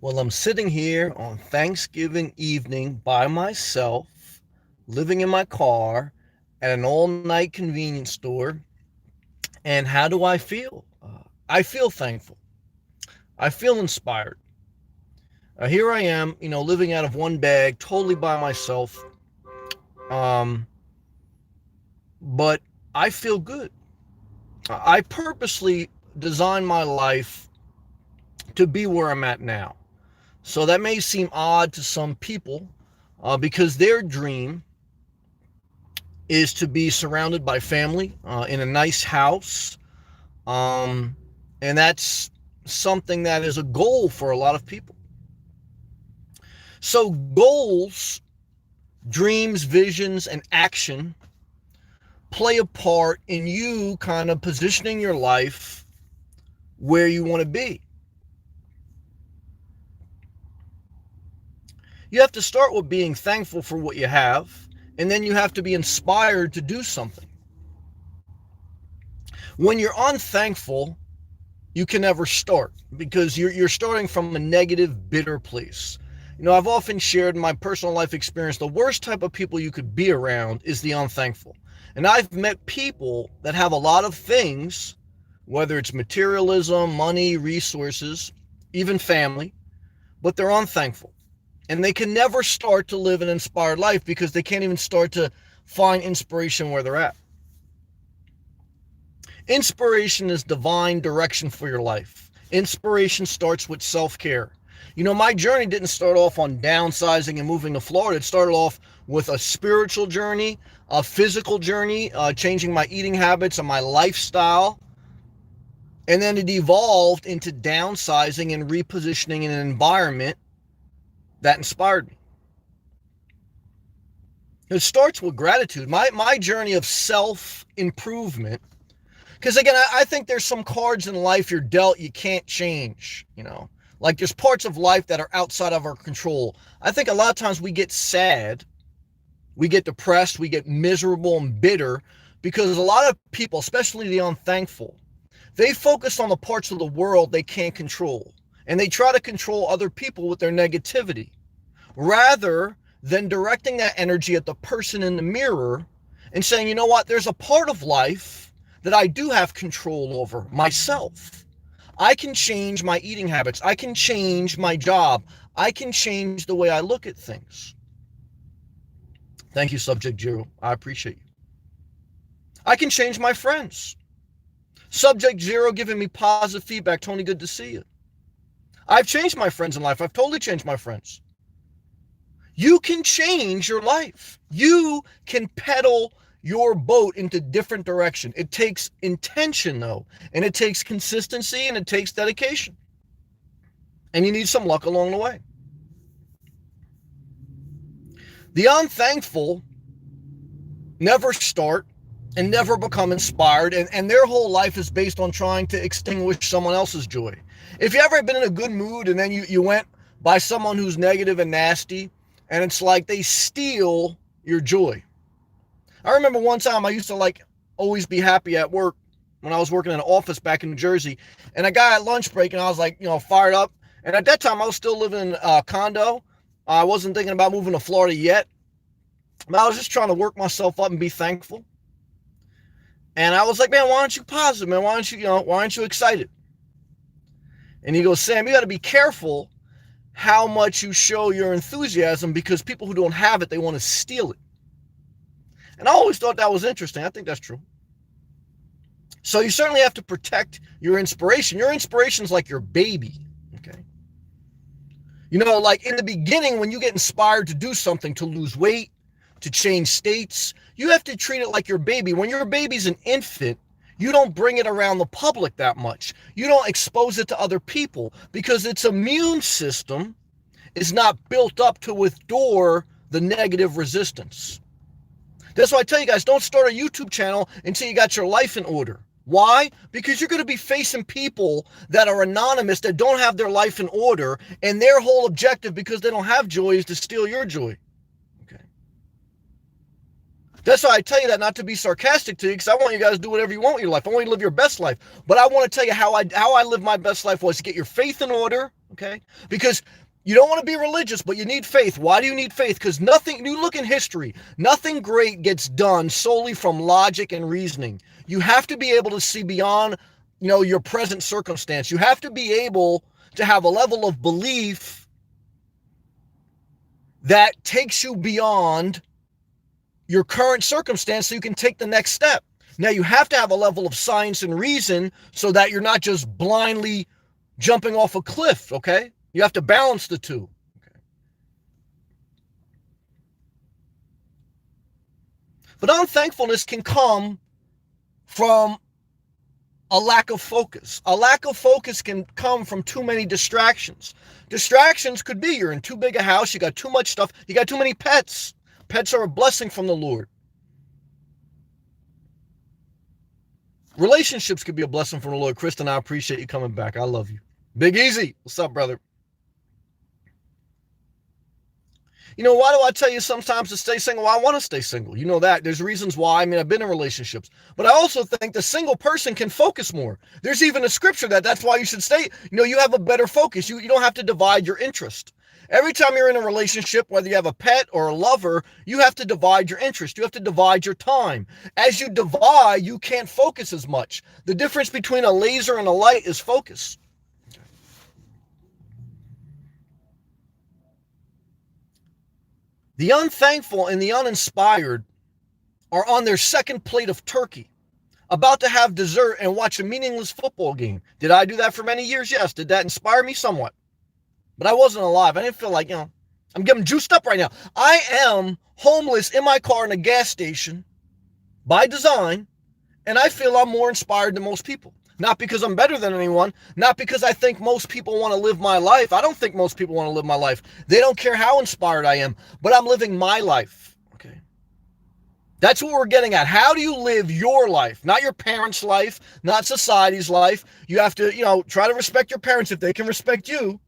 Well, I'm sitting here on Thanksgiving evening by myself, living in my car at an all night convenience store. And how do I feel? I feel thankful. I feel inspired. Here I am, living out of one bag, totally by myself. Um, but I feel good. I purposely designed my life to be where I'm at now. So that may seem odd to some people because their dream is to be surrounded by family in a nice house. Um, and that's something that is a goal for a lot of people. So, goals, dreams, visions, and action play a part in you kind of positioning your life where you want to be. You have to start with being thankful for what you have, and then you have to be inspired to do something. When you're unthankful, you can never start because you're starting from a negative, bitter place. I've often shared in my personal life experience the worst type of people you could be around is the unthankful. And I've met people that have a lot of things, whether it's materialism, money, resources, even family, but they're unthankful. And they can never start to live an inspired life because they can't even start to find inspiration where they're at. Inspiration is divine direction for your life. Inspiration starts with self-care. My journey didn't start off on downsizing and moving to Florida. It started off with a spiritual journey, a physical journey, changing my eating habits and my lifestyle. And then it evolved into downsizing and repositioning in an environment that inspired me. It starts with gratitude. My journey of self-improvement, because again, I think there's some cards in life you're dealt you can't change, Like there's parts of life that are outside of our control. I think a lot of times we get sad, we get depressed, we get miserable and bitter because a lot of people, especially the unthankful, they focus on the parts of the world they can't control. And they try to control other people with their negativity rather than directing that energy at the person in the mirror and saying, you know what, there's a part of life that I do have control over, myself. I can change my eating habits. I can change my job. I can change the way I look at things. Thank you, Subject Zero. I appreciate you. I can change my friends. Subject Zero giving me positive feedback. Tony, good to see you. I've changed my friends in life. I've totally changed my friends. You can change your life. You can pedal your boat into different direction. It takes intention though, and it takes consistency and it takes dedication. And you need some luck along the way. The unthankful never start and never become inspired, and their whole life is based on trying to extinguish someone else's joy. If you ever been in a good mood and then you went by someone who's negative and nasty, and it's like they steal your joy. I remember one time I used to always be happy at work when I was working in an office back in New Jersey, and a guy at lunch break, and I was fired up. And at that time I was still living in a condo. I wasn't thinking about moving to Florida yet. But I was just trying to work myself up and be thankful. And I was like, man, why aren't you positive, man? Why aren't you excited? And he goes, Sam, you got to be careful how much you show your enthusiasm because people who don't have it, they want to steal it. And I always thought that was interesting. I think that's true. So you certainly have to protect your inspiration. Your inspiration is like your baby, okay? Like in the beginning, when you get inspired to do something, to lose weight, to change states, you have to treat it like your baby. When your baby's an infant, you don't bring it around the public that much. You don't expose it to other people because its immune system is not built up to withstand the negative resistance. That's why I tell you guys, don't start a YouTube channel until you got your life in order. Why? Because you're going to be facing people that are anonymous, that don't have their life in order, and their whole objective, because they don't have joy, is to steal your joy. Okay. That's why I tell you that, not to be sarcastic to you, because I want you guys to do whatever you want in your life. I want you to live your best life. But I want to tell you how I live my best life was to get your faith in order, okay? Because you don't want to be religious, but you need faith. Why do you need faith? Because nothing, you look in history, nothing great gets done solely from logic and reasoning. You have to be able to see beyond, your present circumstance. You have to be able to have a level of belief that takes you beyond your current circumstance so you can take the next step. Now, you have to have a level of science and reason so that you're not just blindly jumping off a cliff, okay? You have to balance the two. Okay? But unthankfulness can come from a lack of focus. A lack of focus can come from too many distractions. Distractions could be you're in too big a house, you got too much stuff, you got too many pets. Pets are a blessing from the Lord. Relationships could be a blessing from the Lord. Kristen, I appreciate you coming back. I love you. Big Easy, what's up, brother? Why do I tell you sometimes to stay single? Well, I want to stay single. You know that. There's reasons why. I've been in relationships. But I also think the single person can focus more. There's even a scripture that's why you should stay. You have a better focus. You don't have to divide your interest. Every time you're in a relationship, whether you have a pet or a lover, you have to divide your interest. You have to divide your time. As you divide, you can't focus as much. The difference between a laser and a light is focus. The unthankful and the uninspired are on their second plate of turkey, about to have dessert and watch a meaningless football game. Did I do that for many years? Yes. Did that inspire me? Somewhat. But I wasn't alive. I didn't feel like, I'm getting juiced up right now. I am homeless in my car in a gas station by design, and I feel I'm more inspired than most people. Not because I'm better than anyone, not because I think most people want to live my life. I don't think most people want to live my life. They don't care how inspired I am, but I'm living my life, okay? That's what we're getting at. How do you live your life? Not your parents' life, not society's life. You have to, try to respect your parents if they can respect you.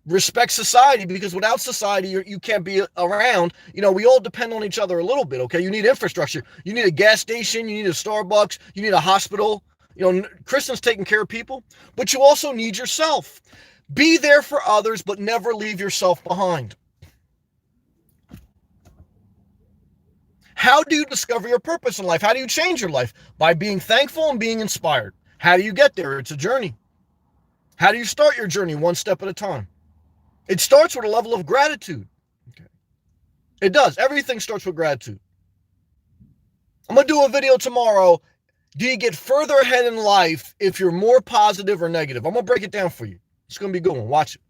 Respect society, because without society, you can't be around. We all depend on each other a little bit, okay? You need infrastructure. You need a gas station. You need a Starbucks. You need a hospital. Kristen's taking care of people, but you also need yourself. Be there for others, but never leave yourself behind. How do you discover your purpose in life? How do you change your life? By being thankful and being inspired. How do you get there? It's a journey. How do you start your journey? One step at a time. It starts with a level of gratitude. Okay. It does. Everything starts with gratitude. I'm going to do a video tomorrow. Do you get further ahead in life if you're more positive or negative? I'm going to break it down for you. It's going to be a good one. Watch it.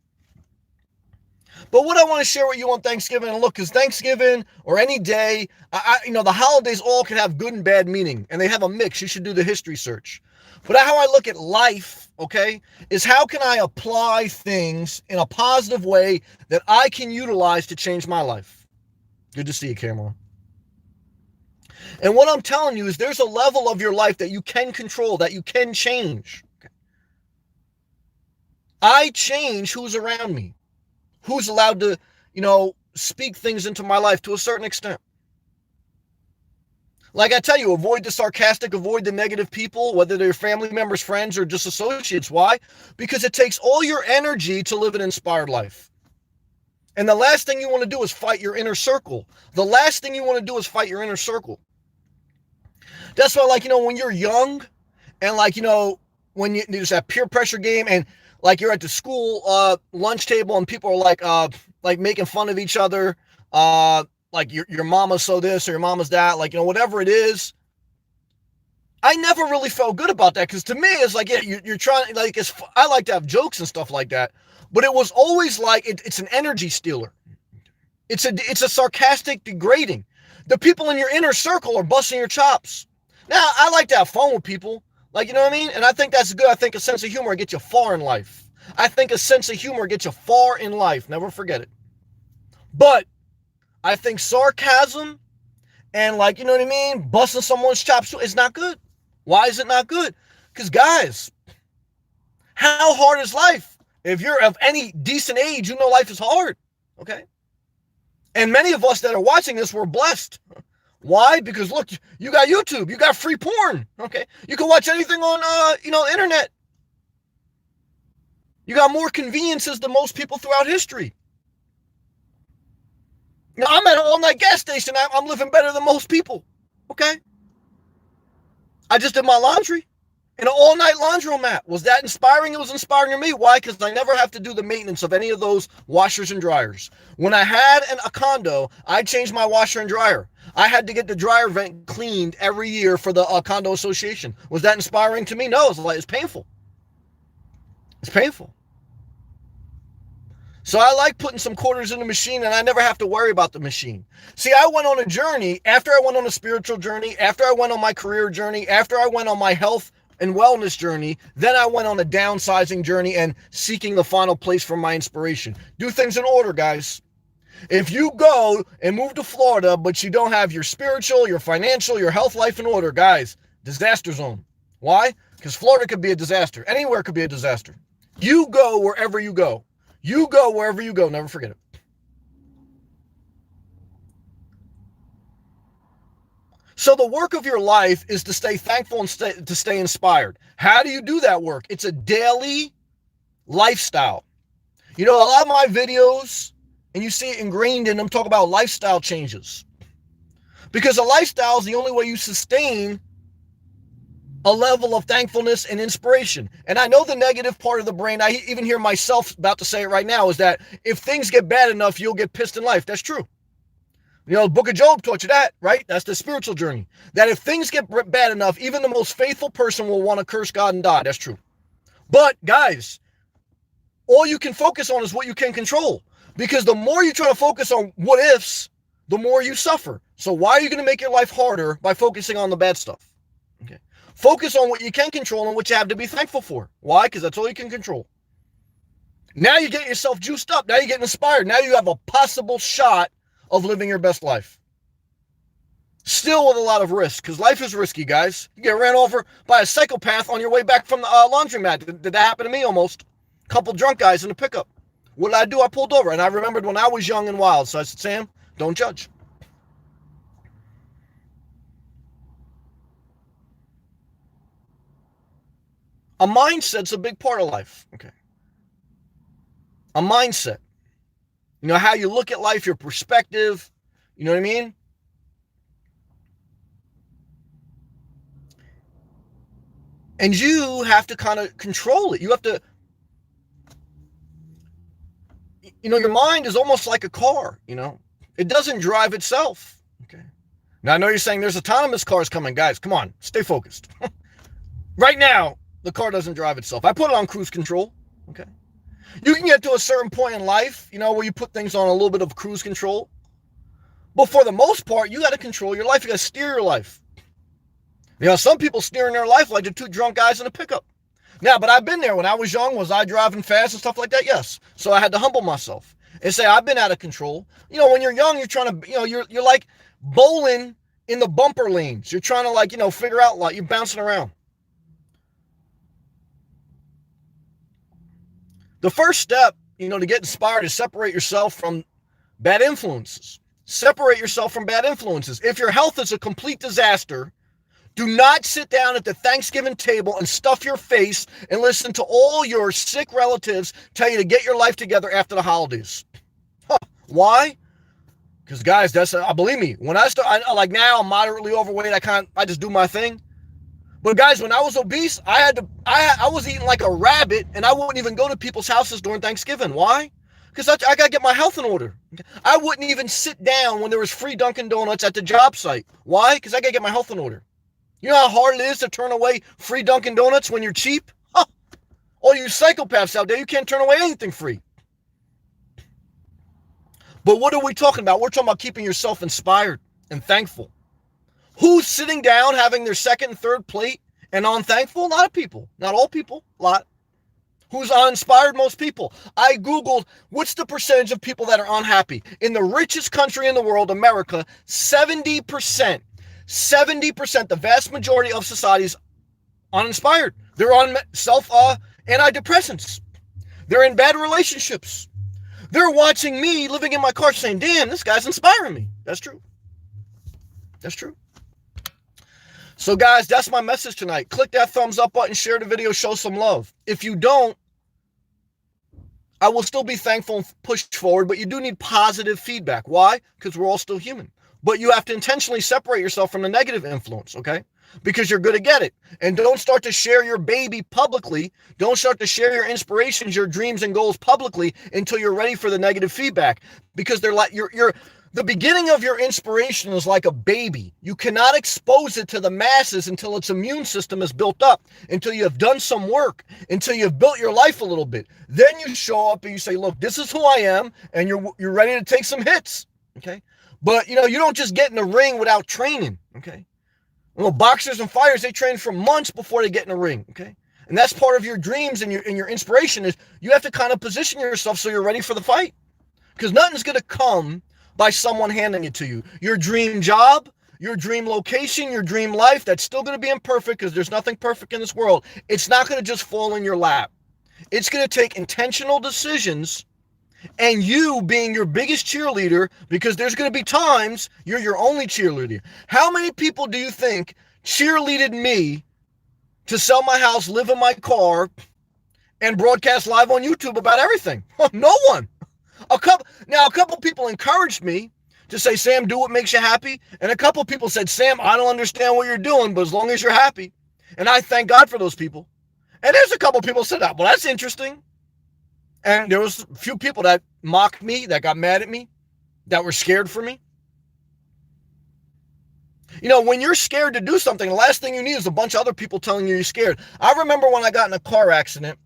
But what I want to share with you on Thanksgiving, and look, because Thanksgiving or any day, the holidays all can have good and bad meaning, and they have a mix. You should do the history search. But how I look at life, okay, is how can I apply things in a positive way that I can utilize to change my life? Good to see you, Cameron. And what I'm telling you is there's a level of your life that you can control, that you can change. Okay. I change who's around me, who's allowed to, speak things into my life to a certain extent. Like I tell you, avoid the sarcastic, avoid the negative people, whether they're family members, friends, or just associates. Why? Because it takes all your energy to live an inspired life. And the last thing you want to do is fight your inner circle. The last thing you want to do is fight your inner circle. That's why, when you're young and, when there's that peer pressure game and, you're at the school lunch table and people are, making fun of each other, your mama's so this or your mama's that, whatever it is. I never really felt good about that because to me, it's you're trying, I like to have jokes and stuff like that, but it was always it's an energy stealer. It's a sarcastic degrading. The people in your inner circle are busting your chops. Now, I like to have fun with people, you know what I mean? And I think that's good. I think a sense of humor gets you far in life. I think a sense of humor gets you far in life. Never forget it. But I think sarcasm and you know what I mean? Busting someone's chops is not good. Why is it not good? Because guys, how hard is life? If you're of any decent age, life is hard. Okay. And many of us that are watching this, we're blessed. Why? Because look, you got YouTube, you got free porn. Okay, you can watch anything on the internet. You got more conveniences than most people throughout history. Now, I'm at an all-night gas station. I'm living better than most people. Okay, I just did my laundry in an all-night laundromat. Was that inspiring? It was inspiring to me. Why? Because I never have to do the maintenance of any of those washers and dryers. When I had a condo, I changed my washer and dryer. I had to get the dryer vent cleaned every year for the condo association. Was that inspiring to me? No, it's painful. It's painful. So I like putting some quarters in the machine, and I never have to worry about the machine. See, I went on a journey, after I went on a spiritual journey, after I went on my career journey, after I went on my health and wellness journey, then I went on a downsizing journey and seeking the final place for my inspiration. Do things in order, guys. If you go and move to Florida, but you don't have your spiritual, your financial, your health life in order, guys, disaster zone. Why? Because Florida could be a disaster. Anywhere could be a disaster. You go wherever you go. You go wherever you go. Never forget it. So the work of your life is to stay thankful and to stay inspired. How do you do that work? It's a daily lifestyle. A lot of my videos, and you see it ingrained in them, talk about lifestyle changes. Because a lifestyle is the only way you sustain a level of thankfulness and inspiration. And I know the negative part of the brain, I even hear myself about to say it right now, is that if things get bad enough, you'll get pissed in life. That's true. The book of Job taught you that, right? That's the spiritual journey. That if things get bad enough, even the most faithful person will want to curse God and die. That's true. But guys, all you can focus on is what you can control. Because the more you try to focus on what ifs, the more you suffer. So why are you going to make your life harder by focusing on the bad stuff? Okay. Focus on what you can control and what you have to be thankful for. Why? Because that's all you can control. Now you get yourself juiced up. Now you get inspired. Now you have a possible shot of living your best life. Still with a lot of risk, because life is risky, guys. You get ran over by a psychopath on your way back from the laundromat. Did that happen to me almost? A couple drunk guys in a pickup. What did I do? I pulled over, and I remembered when I was young and wild. So I said, Sam, don't judge. A mindset's a big part of life. Okay. A mindset. How you look at life, your perspective. You know what I mean? And you have to kind of control it. You have to, your mind is almost like a car, It doesn't drive itself. Okay. Now, I know you're saying there's autonomous cars coming. Guys, come on. Stay focused. Right now, the car doesn't drive itself. I put it on cruise control. Okay. You can get to a certain point in life, where you put things on a little bit of cruise control. But for the most part, you got to control your life. You got to steer your life. Some people steering their life like the two drunk guys in a pickup. Now, but I've been there. When I was young, was I driving fast and stuff like that? Yes. So I had to humble myself and say, I've been out of control. When you're young, you're trying to, you're like bowling in the bumper lanes. You're trying to figure out, you're bouncing around. The first step, to get inspired is separate yourself from bad influences. Separate yourself from bad influences. If your health is a complete disaster, do not sit down at the Thanksgiving table and stuff your face and listen to all your sick relatives tell you to get your life together after the holidays. Why? Because guys, believe me, when I start, now I'm moderately overweight. I just do my thing. But guys, when I was obese, I was eating like a rabbit, and I wouldn't even go to people's houses during Thanksgiving. Why? Because I got to get my health in order. I wouldn't even sit down when there was free Dunkin' Donuts at the job site. Why? Because I got to get my health in order. You know how hard it is to turn away free Dunkin' Donuts when you're cheap? All you psychopaths out there, you can't turn away anything free. But what are we talking about? We're talking about keeping yourself inspired and thankful. Who's sitting down having their second and third plate and unthankful? A lot of people. Not all people. A lot. Who's uninspired? Most people. I Googled what's the percentage of people that are unhappy. In the richest country in the world, America, 70%. 70%, the vast majority of society is uninspired. They're on antidepressants. They're in bad relationships. They're watching me living in my car saying, damn, this guy's inspiring me. That's true. That's true. So guys, that's my message tonight. Click that thumbs up button, share the video, show some love. If you don't, I will still be thankful and push forward, but you do need positive feedback. Why? Because we're all still human. But you have to intentionally separate yourself from the negative influence, okay? Because you're going to get it. And don't start to share your baby publicly. Don't start to share your inspirations, your dreams and goals publicly until you're ready for the negative feedback. Because they're like the beginning of your inspiration is like a baby. You cannot expose it to the masses until its immune system is built up, until you have done some work, until you've built your life a little bit. Then you show up and you say, look, this is who I am, and you're ready to take some hits, okay? But, you don't just get in the ring without training, okay? Well, boxers and fighters, they train for months before they get in the ring, okay? And that's part of your dreams and your inspiration is you have to kind of position yourself so you're ready for the fight. Because nothing's going to come by someone handing it to you. Your dream job, your dream location, your dream life, that's still going to be imperfect because there's nothing perfect in this world. It's not going to just fall in your lap. It's going to take intentional decisions and you being your biggest cheerleader, because there's going to be times you're your only cheerleader. How many people do you think cheerleaded me to sell my house, live in my car, and broadcast live on YouTube about everything? No one. A couple people encouraged me to say, Sam, do what makes you happy. And a couple people said, Sam, I don't understand what you're doing, but as long as you're happy. And I thank God for those people. And there's a couple people said, well, that's interesting. And there was a few people that mocked me, that got mad at me, that were scared for me. When you're scared to do something, the last thing you need is a bunch of other people telling you you're scared. I remember when I got in a car accident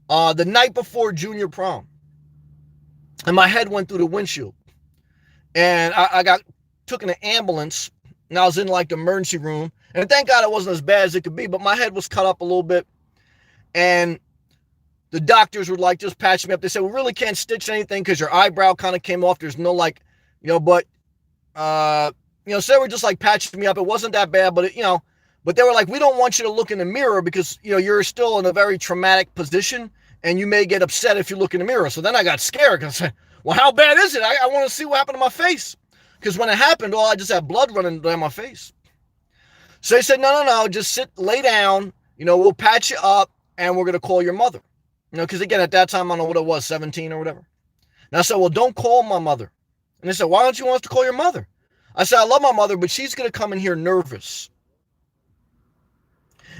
the night before junior prom. And my head went through the windshield. And I took in an ambulance, and I was in like the emergency room. And thank God it wasn't as bad as it could be, but my head was cut up a little bit. And the doctors would like just patch me up. They said, we really can't stitch anything because your eyebrow kind of came off. There's no so they were just like patching me up. It wasn't that bad, but but they were like, we don't want you to look in the mirror because, you're still in a very traumatic position and you may get upset if you look in the mirror. So then I got scared because I said, well, how bad is it? I want to see what happened to my face. Because when it happened, I just had blood running down my face. So they said, no, just lay down, we'll patch you up and we're going to call your mother. Because again, at that time, I don't know what it was, 17 or whatever. And I said, well, don't call my mother. And they said, why don't you want us to call your mother? I said, I love my mother, but she's going to come in here nervous.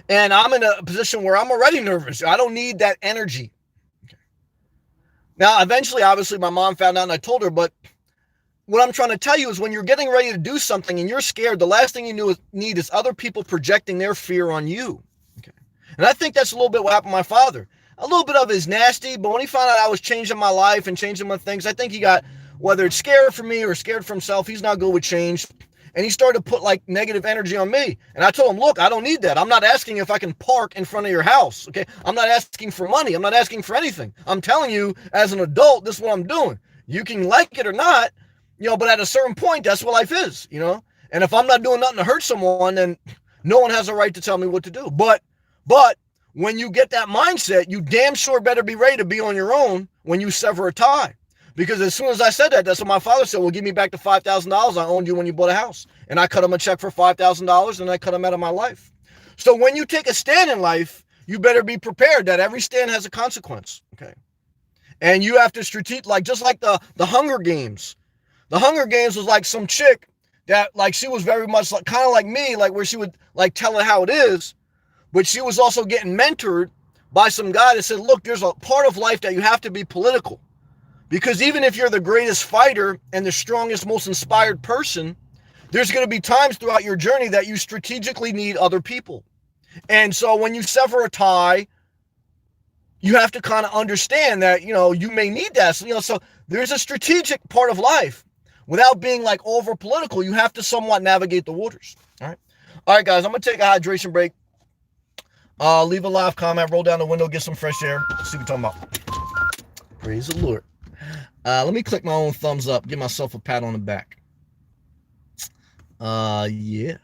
And I'm in a position where I'm already nervous. I don't need that energy. Okay. Now, eventually, obviously, my mom found out and I told her, but what I'm trying to tell you is when you're getting ready to do something and you're scared, the last thing you need is other people projecting their fear on you. Okay. And I think that's a little bit what happened to my father. A little bit of his nasty, but when he found out I was changing my life and changing my things, I think he got, whether it's scared for me or scared for himself, he's not good with change. And he started to put like negative energy on me. And I told him, look, I don't need that. I'm not asking if I can park in front of your house. Okay. I'm not asking for money. I'm not asking for anything. I'm telling you as an adult, this is what I'm doing. You can like it or not, but at a certain point, that's what life is, And if I'm not doing nothing to hurt someone, then no one has a right to tell me what to do. But when you get that mindset, you damn sure better be ready to be on your own when you sever a tie. Because as soon as I said that, that's what my father said. Well, give me back the $5,000 I owned you when you bought a house. And I cut him a check for $5,000 and I cut him out of my life. So when you take a stand in life, you better be prepared that every stand has a consequence. Okay. And you have to just like the Hunger Games. The Hunger Games was like some chick that she was very much kind of like me, where she would tell it how it is. But she was also getting mentored by some guy that said, look, there's a part of life that you have to be political. Because even if you're the greatest fighter and the strongest, most inspired person, there's going to be times throughout your journey that you strategically need other people. And so when you sever a tie, you have to kind of understand that, you may need that. So there's a strategic part of life. Without being over political, you have to somewhat navigate the waters. All right, guys, I'm going to take a hydration break. Leave a live comment, roll down the window, get some fresh air. See what we're talking about. Praise the Lord. Let me click my own thumbs up, give myself a pat on the back. Yeah.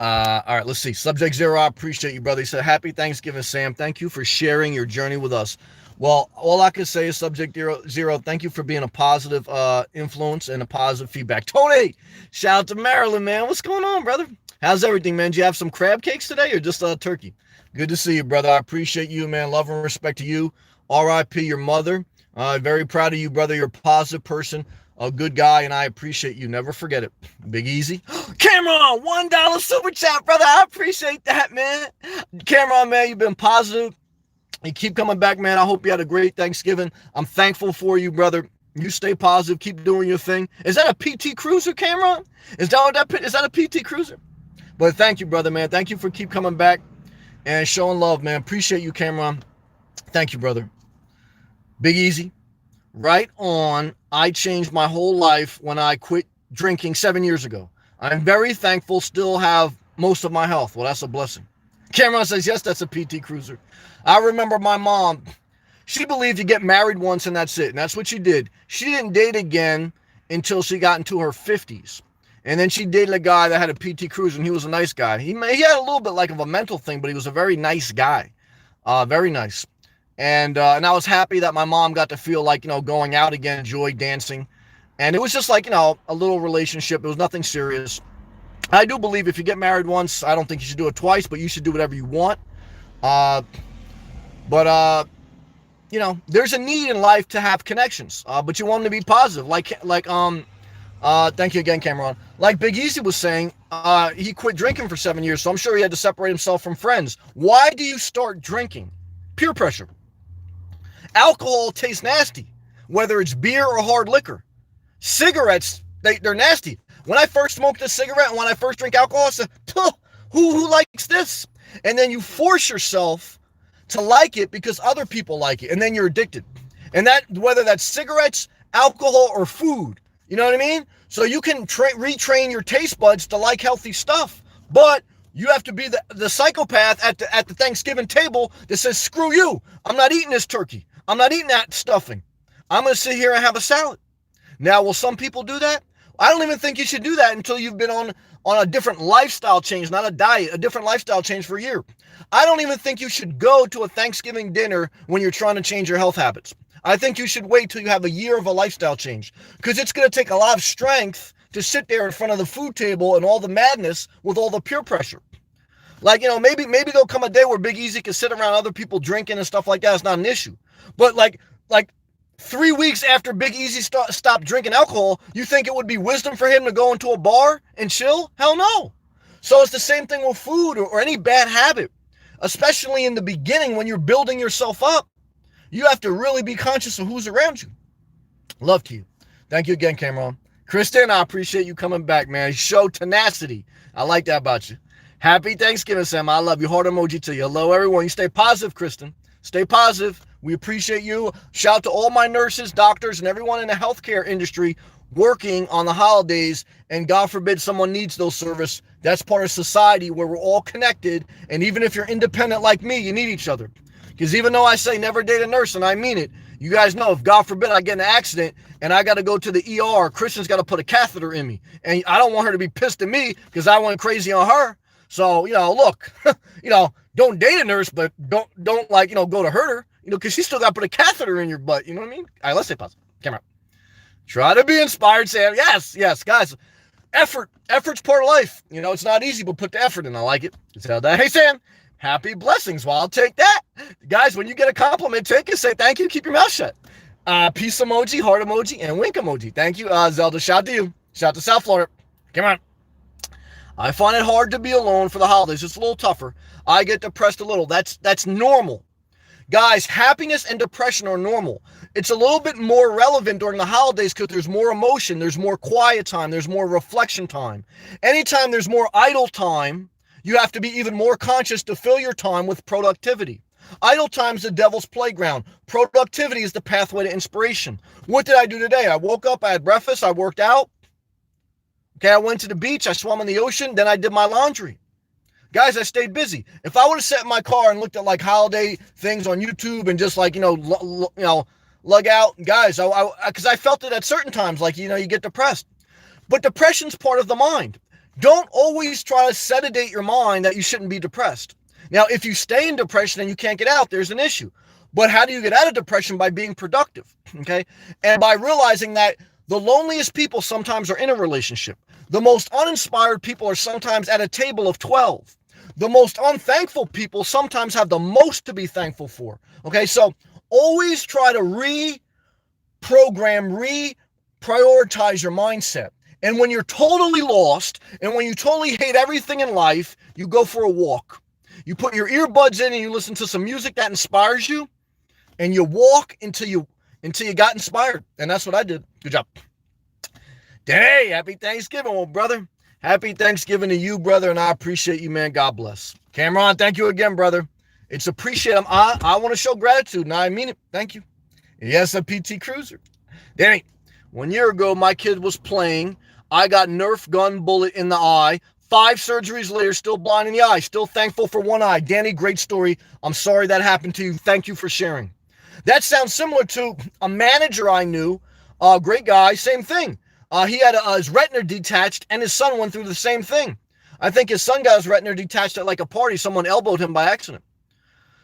All right, let's see. Subject 0, I appreciate you, brother. He said, happy Thanksgiving, Sam. Thank you for sharing your journey with us. Well, all I can say is subject zero. Thank you for being a positive influence and a positive feedback. Tony, shout out to Maryland, man. What's going on, brother? How's everything, man? Do you have some crab cakes today or just turkey? Good to see you, brother. I appreciate you, man. Love and respect to you. R.I.P. your mother. Very proud of you, brother. You're a positive person, a good guy, and I appreciate you. Never forget it. Big Easy. Cameron, $1 super chat, brother. I appreciate that, man. Cameron, man, you've been positive. You keep coming back, man. I hope you had a great Thanksgiving. I'm thankful for you, brother. You stay positive. Keep doing your thing. Is that a PT Cruiser, Cameron? Is that a PT Cruiser? But thank you, brother, man. Thank you for keep coming back and showing love, man. Appreciate you, Cameron. Thank you, brother. Big Easy. Right on. I changed my whole life when I quit drinking 7 years ago. I'm very thankful, still have most of my health. Well, that's a blessing. Cameron says, yes, that's a PT Cruiser. I remember my mom, she believed you get married once and that's it. And that's what she did. She didn't date again until she got into her 50s. And then she dated a guy that had a PT Cruiser, and he was a nice guy. He had a little bit like of a mental thing, but he was a very nice guy. Very nice. And I was happy that my mom got to feel like, going out again, enjoy dancing. And it was just like, a little relationship. It was nothing serious. I do believe if you get married once, I don't think you should do it twice, but you should do whatever you want. But there's a need in life to have connections, but you want them to be positive. Thank you again, Cameron. Like Big Easy was saying, he quit drinking for 7 years, so I'm sure he had to separate himself from friends. Why do you start drinking? Peer pressure. Alcohol tastes nasty, whether it's beer or hard liquor. Cigarettes, they're nasty. When I first smoked a cigarette and when I first drink alcohol, I said, who likes this? And then you force yourself to like it because other people like it, and then you're addicted. And that, whether that's cigarettes, alcohol, or food, you know what I mean? So you can retrain your taste buds to like healthy stuff, but you have to be the psychopath at the Thanksgiving table that says, screw you, I'm not eating this turkey. I'm not eating that stuffing. I'm going to sit here and have a salad. Now, will some people do that? I don't even think you should do that until you've been on a different lifestyle change, not a diet, a different lifestyle change for a year. I don't even think you should go to a Thanksgiving dinner when you're trying to change your health habits. I think you should wait till you have a year of a lifestyle change, because it's going to take a lot of strength to sit there in front of the food table and all the madness with all the peer pressure. Like, maybe there'll come a day where Big Easy can sit around other people drinking and stuff like that. It's not an issue. But like 3 weeks after Big Easy stopped drinking alcohol, you think it would be wisdom for him to go into a bar and chill? Hell no. So it's the same thing with food or any bad habit, especially in the beginning when you're building yourself up. You have to really be conscious of who's around you. Love to you. Thank you again, Cameron. Kristen, I appreciate you coming back, man. You show tenacity. I like that about you. Happy Thanksgiving, Sam. I love you. Heart emoji to you. Hello, everyone. You stay positive, Kristen. Stay positive. We appreciate you. Shout out to all my nurses, doctors, and everyone in the healthcare industry working on the holidays. And God forbid someone needs those services. That's part of society where we're all connected. And even if you're independent like me, you need each other. Because even though I say never date a nurse, and I mean it, you guys know if God forbid I get in an accident and I got to go to the ER, Kristen's got to put a catheter in me. And I don't want her to be pissed at me because I went crazy on her. So, look, don't date a nurse, but don't go to hurt her, because she still got to put a catheter in your butt. You know what I mean? All right, let's stay positive. Camera. Try to be inspired, Sam. Yes, guys. Effort's part of life. It's not easy, but put the effort in. I like it. So that, hey, Sam, happy blessings. Well, I'll take that. Guys, when you get a compliment, take it, say thank you, keep your mouth shut. Peace emoji, heart emoji, and wink emoji. Thank you, Zelda. Shout out to you. Shout out to South Florida. Come on. I find it hard to be alone for the holidays. It's a little tougher. I get depressed a little. That's normal. Guys, happiness and depression are normal. It's a little bit more relevant during the holidays because there's more emotion, there's more quiet time, there's more reflection time. Anytime there's more idle time, you have to be even more conscious to fill your time with productivity. Idle time's the devil's playground. Productivity is the pathway to inspiration. What did I do today? I woke up, I had breakfast, I worked out. Okay, I went to the beach, I swam in the ocean, then I did my laundry. Guys, I stayed busy. If I would have sat in my car and looked at like holiday things on YouTube and just like, lug out, guys, because I felt it at certain times, like, you get depressed. But depression's part of the mind. Don't always try to sedate your mind that you shouldn't be depressed. Now, if you stay in depression and you can't get out, there's an issue. But how do you get out of depression? By being productive, okay? And by realizing that the loneliest people sometimes are in a relationship. The most uninspired people are sometimes at a table of 12. The most unthankful people sometimes have the most to be thankful for, okay? So always try to reprioritize your mindset. And when you're totally lost and when you totally hate everything in life, you go for a walk. You put your earbuds in and you listen to some music that inspires you, and you walk until you got inspired. And that's what I did. Good job. Hey, happy Thanksgiving, old brother. Happy Thanksgiving to you, brother, and I appreciate you, man. God bless. Cameron, thank you again, brother. It's appreciated. I want to show gratitude, and I mean it. Thank you. Yes, a PT Cruiser. Danny, 1 year ago, my kid was playing. I got Nerf gun bullet in the eye. 5 surgeries later, still blind in the eye. Still thankful for one eye. Danny, great story. I'm sorry that happened to you. Thank you for sharing. That sounds similar to a manager I knew. Great guy, same thing. He had his retina detached, and his son went through the same thing. I think his son got his retina detached at like a party. Someone elbowed him by accident.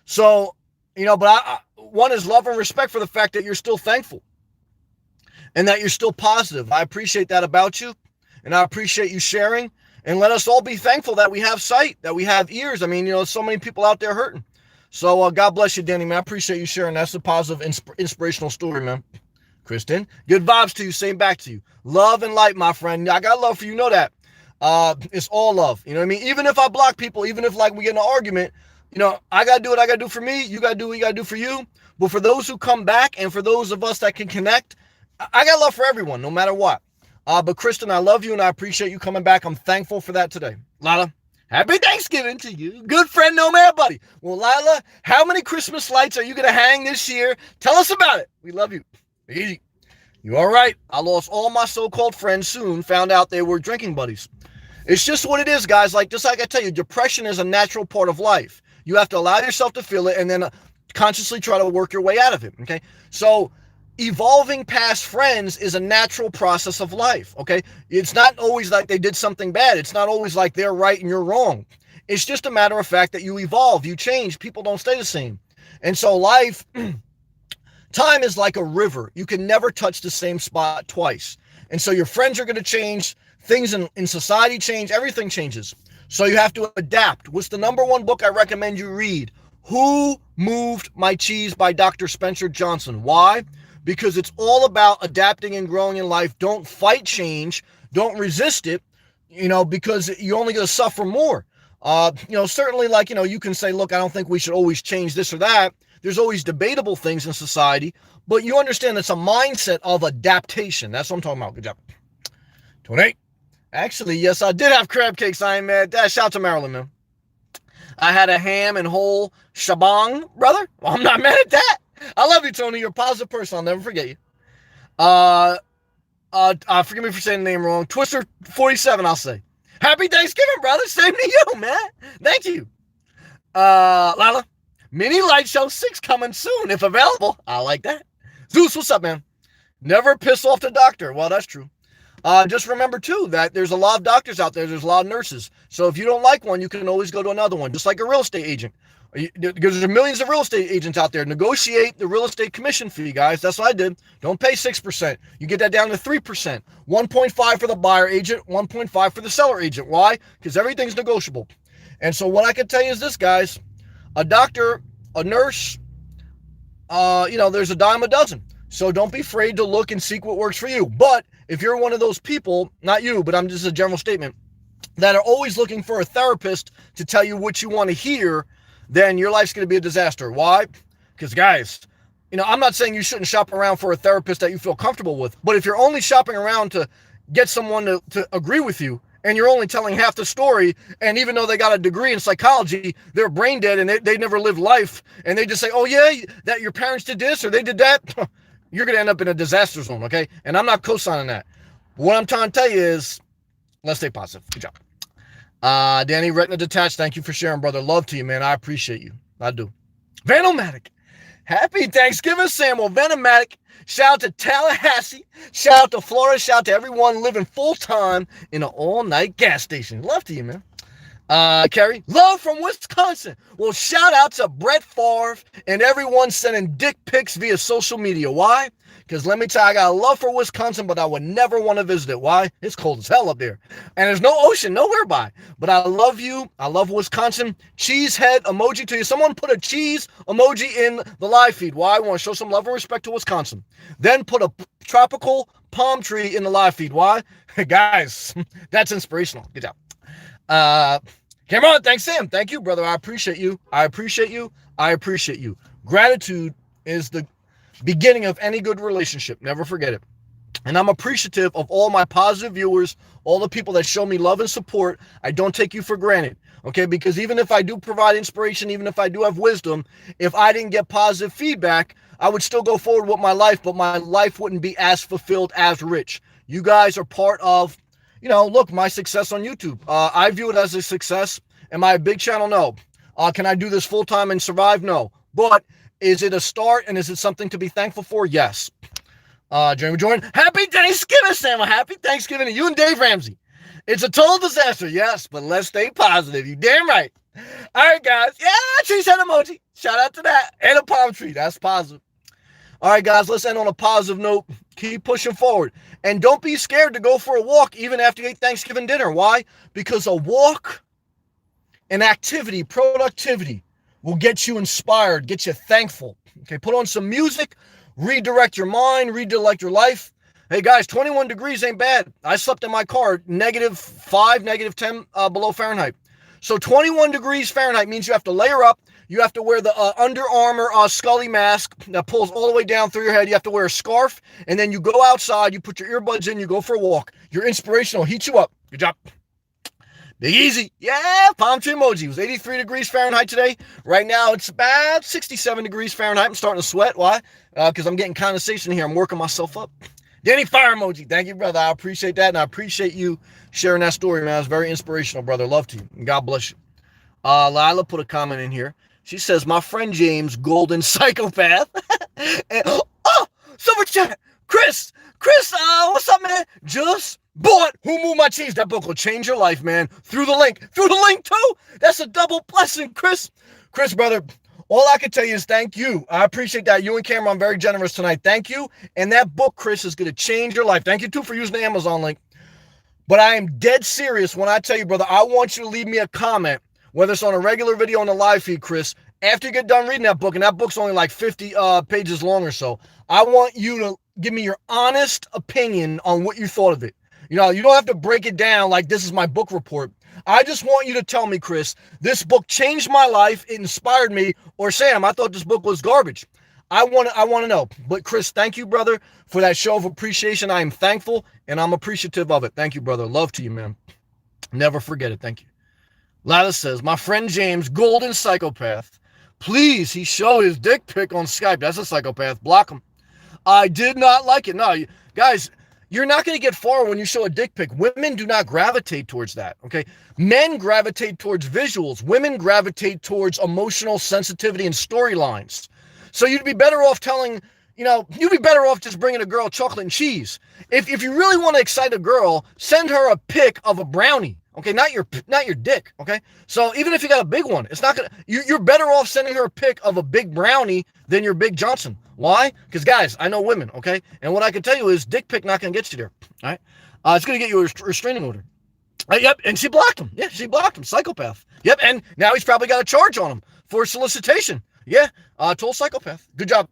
So, but one is love and respect for the fact that you're still thankful and that you're still positive. I appreciate that about you, and I appreciate you sharing. And let us all be thankful that we have sight, that we have ears. I mean, so many people out there hurting. So God bless you, Danny, man. I appreciate you sharing. That's a positive, inspirational story, man. Kristen, good vibes to you. Same back to you. Love and light, my friend. I got love for you. Know that. It's all love. You know what I mean? Even if I block people, even if like we get in an argument, I got to do what I got to do for me. You got to do what you got to do for you. But for those who come back and for those of us that can connect, I got love for everyone, no matter what. But Kristen, I love you and I appreciate you coming back. I'm thankful for that today. Lala, happy Thanksgiving to you. Good friend, no man, buddy. Well, Lila, how many Christmas lights are you going to hang this year? Tell us about it. We love you. Easy. You all right? I lost all my so-called friends soon, found out they were drinking buddies. It's just what it is, guys. Just like I tell you, depression is a natural part of life. You have to allow yourself to feel it and then consciously try to work your way out of it, okay? So evolving past friends is a natural process of life, okay? It's not always like they did something bad. It's not always like they're right and you're wrong. It's just a matter of fact that you evolve, you change. People don't stay the same. And so life... Time is like a river. You can never touch the same spot twice. And so your friends are going to change. Things in society change. Everything changes. So you have to adapt. What's the number one book I recommend you read? Who Moved My Cheese by Dr. Spencer Johnson. Why? Because it's all about adapting and growing in life. Don't fight change. Don't resist it, because you're only going to suffer more. Certainly you can say, look, I don't think we should always change this or that. There's always debatable things in society, but you understand it's a mindset of adaptation. That's what I'm talking about. Good job. 28. Actually, yes, I did have crab cakes. I ain't mad at that. Shout out to Maryland, man. I had a ham and whole shabang, brother. Well, I'm not mad at that. I love you, Tony. You're a positive person. I'll never forget you. Forgive me for saying the name wrong. Twister 47, I'll say. Happy Thanksgiving, brother. Same to you, man. Thank you. Lala. Mini Light Show 6 coming soon, if available. I like that. Zeus, what's up, man? Never piss off the doctor. Well, that's true. Just remember, too, that there's a lot of doctors out there. There's a lot of nurses. So if you don't like one, you can always go to another one, just like a real estate agent. Because there's millions of real estate agents out there. Negotiate the real estate commission fee, guys. That's what I did. Don't pay 6%. You get that down to 3%. 1.5 for the buyer agent, 1.5 for the seller agent. Why? Because everything's negotiable. And so what I can tell you is this, guys. A doctor, a nurse, there's a dime a dozen. So don't be afraid to look and seek what works for you. But if you're one of those people, not you, but I'm just a general statement, that are always looking for a therapist to tell you what you want to hear, then your life's going to be a disaster. Why? Because, guys, I'm not saying you shouldn't shop around for a therapist that you feel comfortable with. But if you're only shopping around to get someone to agree with you, and you're only telling half the story, and even though they got a degree in psychology, they're brain dead and they never lived life, and they just say, oh yeah, that your parents did this or they did that, you're going to end up in a disaster zone, okay? And I'm not co-signing that. What I'm trying to tell you is, let's stay positive. Good job. Danny, retina detached, thank you for sharing, brother. Love to you, man. I appreciate you. I do. Vanomatic. Happy Thanksgiving, Samuel. Vanomatic. Shout out to Tallahassee. Shout out to Florida. Shout out to everyone living full-time in an all-night gas station. Love to you, man. Carrie, love from Wisconsin. Well, shout out to Brett Favre and everyone sending dick pics via social media. Why? Because let me tell you, I got a love for Wisconsin, but I would never want to visit it. Why? It's cold as hell up there. And there's no ocean nowhere by. But I love you. I love Wisconsin. Cheese head emoji to you. Someone put a cheese emoji in the live feed. Why? I want to show some love and respect to Wisconsin. Then put a tropical palm tree in the live feed. Why? Guys, that's inspirational. Good job. Cameron, thanks, Sam. Thank you, brother. I appreciate you. I appreciate you. I appreciate you. Gratitude is the beginning of any good relationship. Never forget it. And I'm appreciative of all my positive viewers, all the people that show me love and support. I don't take you for granted, okay? Because even if I do provide inspiration, even if I do have wisdom, if I didn't get positive feedback, I would still go forward with my life, but my life wouldn't be as fulfilled, as rich. You guys are part of, look, my success on YouTube. I view it as a success. Am I a big channel? No. Can I do this full-time and survive? No. But is it a start and is it something to be thankful for? Yes. Jeremy Jordan, happy Thanksgiving, Sam. Happy Thanksgiving to you and Dave Ramsey. It's a total disaster, yes, but let's stay positive. You damn right. All right, guys. Yeah, tree head emoji. Shout out to that. And a palm tree. That's positive. All right, guys, let's end on a positive note. Keep pushing forward. And don't be scared to go for a walk even after you ate Thanksgiving dinner. Why? Because a walk, an activity, productivity will get you inspired, get you thankful. Okay, put on some music, redirect your mind, redirect your life. Hey, guys, 21 degrees ain't bad. I slept in my car, -5, -10 below Fahrenheit. So 21 degrees Fahrenheit means you have to layer up. You have to wear the Under Armour Scully mask that pulls all the way down through your head. You have to wear a scarf, and then you go outside, you put your earbuds in, you go for a walk. Your inspiration will heat you up. Good job. Big easy. Yeah, palm tree emoji. It was 83 degrees Fahrenheit today. Right now, it's about 67 degrees Fahrenheit. I'm starting to sweat. Why? Because I'm getting condensation here. I'm working myself up. Danny fire emoji. Thank you, brother. I appreciate that, and I appreciate you sharing that story, man. It's very inspirational, brother. Love to you, and God bless you. Lila put a comment in here. She says, my friend James, golden psychopath. And, super chat. Chris, what's up, man? Just bought Who Moved My Cheese. That book will change your life, man. Through the link too. That's a double blessing, Chris. Chris, brother, all I can tell you is thank you. I appreciate that. You and Cameron, I'm very generous tonight. Thank you. And that book, Chris, is going to change your life. Thank you, too, for using the Amazon link. But I am dead serious when I tell you, brother, I want you to leave me a comment, whether it's on a regular video on the live feed, Chris, after you get done reading that book, and that book's only like 50 pages long or so, I want you to give me your honest opinion on what you thought of it. You don't have to break it down like this is my book report. I just want you to tell me, Chris, this book changed my life, it inspired me, or Sam, I thought this book was garbage. I want to know. But Chris, thank you, brother, for that show of appreciation. I am thankful, and I'm appreciative of it. Thank you, brother. Love to you, man. Never forget it. Thank you. Lala says, my friend James, golden psychopath. Please, he showed his dick pic on Skype. That's a psychopath. Block him. I did not like it. No, guys, you're not going to get far when you show a dick pic. Women do not gravitate towards that, okay? Men gravitate towards visuals. Women gravitate towards emotional sensitivity and storylines. So you'd be better off you'd be better off just bringing a girl chocolate and cheese. If you really want to excite a girl, send her a pic of a brownie. Okay, not your dick, okay? So even if you got a big one, it's not gonna, you're better off sending her a pic of a big brownie than your big Johnson. Why? Because guys, I know women, okay? And what I can tell you is dick pic not gonna get you there, all right? It's gonna get you a restraining order. Yep, and she blocked him. Yeah, she blocked him, psychopath. Yep, and now he's probably got a charge on him for solicitation. Yeah, total psychopath. Good job,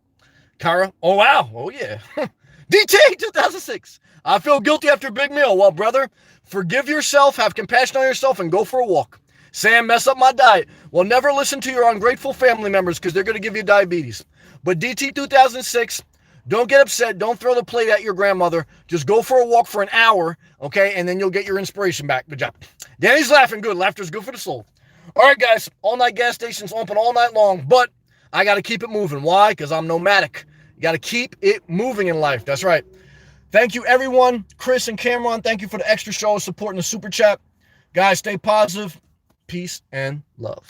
Kara. Oh, wow. Oh, yeah. DT 2006. I feel guilty after a big meal. Well, brother, forgive yourself, have compassion on yourself, and go for a walk. Sam, mess up my diet. Well, never listen to your ungrateful family members because they're going to give you diabetes. But DT 2006, don't get upset. Don't throw the plate at your grandmother. Just go for a walk for an hour, okay, and then you'll get your inspiration back. Good job. Danny's laughing good. Laughter's good for the soul. All right, guys, all-night gas stations open all night long, but I got to keep it moving. Why? Because I'm nomadic. You got to keep it moving in life. That's right. Thank you, everyone. Chris and Cameron, thank you for the extra show supporting the super chat. Guys, stay positive. Peace and love.